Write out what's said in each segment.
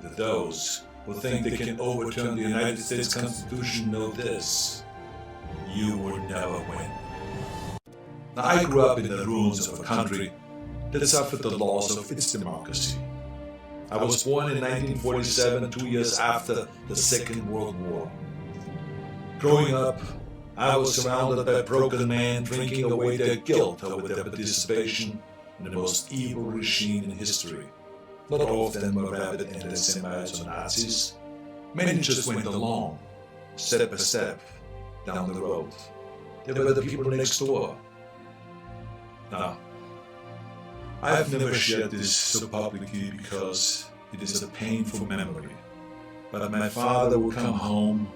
Those who think they can overturn the United States Constitution know this: you will never win. Now, I grew up in the ruins of a country that suffered the loss of its democracy. I was born in 1947, 2 years after the Second World War. Growing up, I was surrounded by broken men drinking away their guilt over their participation in the most evil regime in history. Not all of them were rabid anti-Semites or Nazis. Many just went along, step by step, down the road. They were the people next door. Now, I have never shared this so publicly because it is a painful memory. But my father would come home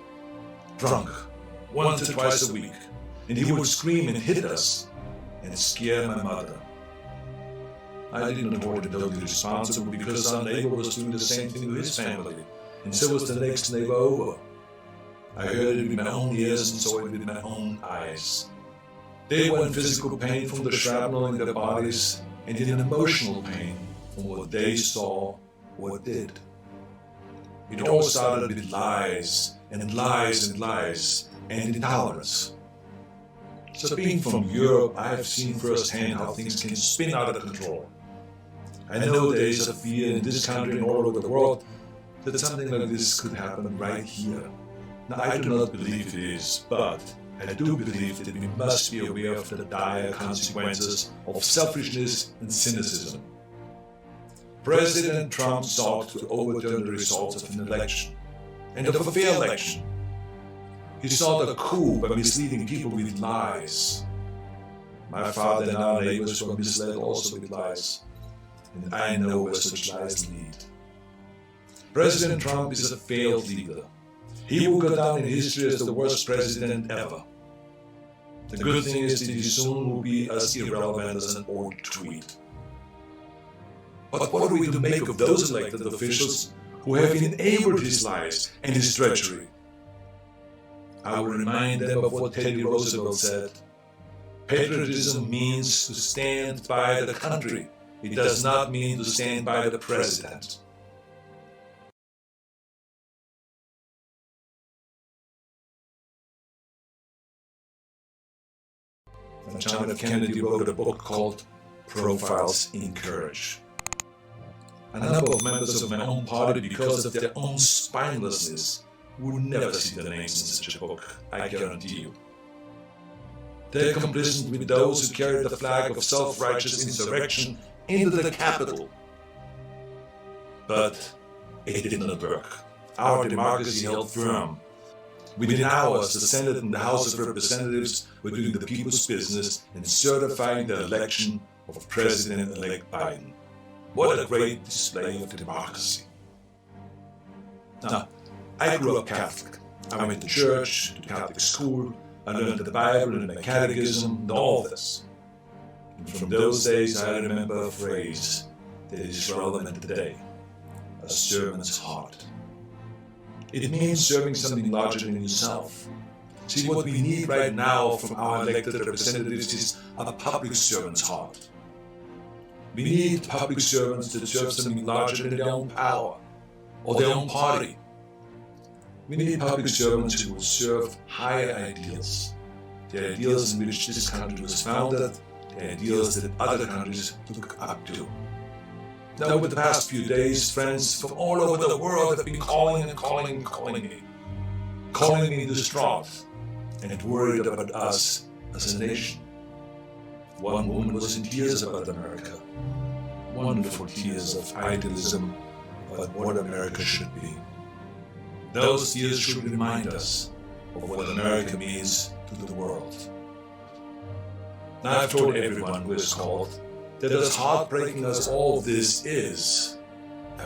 drunk once or twice a week, and he would scream and hit us and scare my mother. I didn't hold it totally responsible because our neighbor was doing the same thing to his family, and so was the next neighbor over. I heard it with my own ears and saw it with my own eyes. They were in physical pain from the shrapnel in their bodies and in emotional pain from what they saw or did. It all started with lies and lies and lies and intolerance. So being from Europe, I have seen firsthand how things can spin out of control. I know there is a fear in this country and all over the world that something like this could happen right here. Now, I do not believe it is, but I do believe that we must be aware of the dire consequences of selfishness and cynicism. President Trump sought to overturn the results of an election, and of a fair election. He sought a coup by misleading people with lies. My father and our neighbors were misled also with lies, and I know where such lies lead. President Trump is a failed leader. He will go down in history as the worst president ever. The good thing is that he soon will be as irrelevant as an old tweet. But what are we to make of those elected officials who have enabled his lies and his treachery? I will remind them of what Teddy Roosevelt said. Patriotism means to stand by the country. It does not mean to stand by the president. John F. Kennedy wrote a book called Profiles in Courage. A number of members of my own party, because of their own spinelessness, would never see their names in such a book, I guarantee you. They're complicit with those who carried the flag of self-righteous insurrection into the Capitol. But it did not work. Our democracy held firm. Within hours, the Senate and the House of Representatives were doing the people's business and certifying the election of President-elect Biden. What a great display of democracy. Now, I grew up Catholic. I went to church, to Catholic school, I learned the Bible and my catechism and all this. And from those days I remember a phrase that is relevant today: a servant's heart. It means serving something larger than yourself. See, what we need right now from our elected representatives is a public servant's heart. We need public servants that serve something larger than their own power or their own party. We need public servants who will serve higher ideals, the ideals in which this country was founded, the ideals that other countries look up to. Now, over the past few days, friends from all over the world have been calling me distraught and worried about us as a nation. One woman was in tears about America, wonderful tears of idealism about what America should be. Those tears should remind us of what America means to the world. Now, I've told everyone who has called that as heartbreaking as all this is,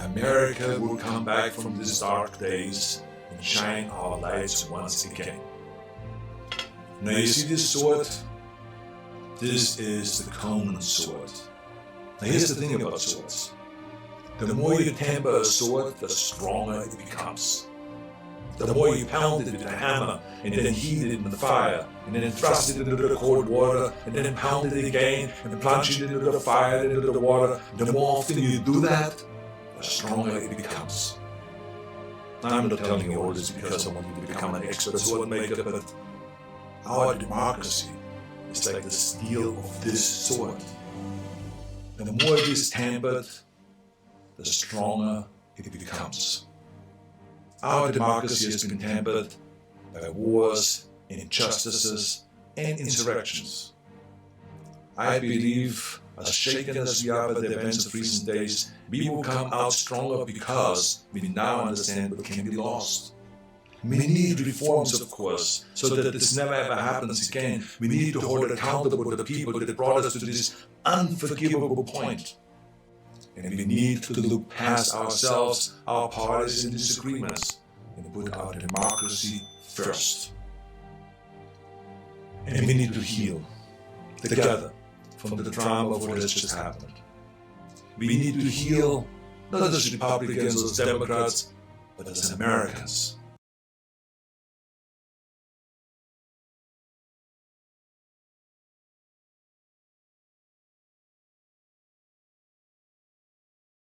America will come back from these dark days and shine our lights once again. Now, you see this sword? This is the Conan sword. Now, here's the thing about swords. The more you temper a sword, the stronger it becomes. The more you pound it with a hammer, and then heat it in the fire, and then thrust it into the cold water, and then pound it again, and plunge it into the fire, into the water, the more often you do that, the stronger it becomes. I'm not telling you all this because I want you to become an expert swordmaker, but our democracy is like the steel of this sword. And the more it is tempered, the stronger it becomes. Our democracy has been tempered by wars, injustices, and insurrections. I believe, as shaken as we are by the events of recent days, we will come out stronger because we now understand what can be lost. We need reforms, of course, so that this never ever happens again. We need to hold accountable the people that brought us to this unforgivable point. And we need to look past ourselves, our parties and disagreements, and put our democracy first. And we need to heal together from the trauma of what has just happened. We need to heal not as Republicans or as Democrats, but as Americans.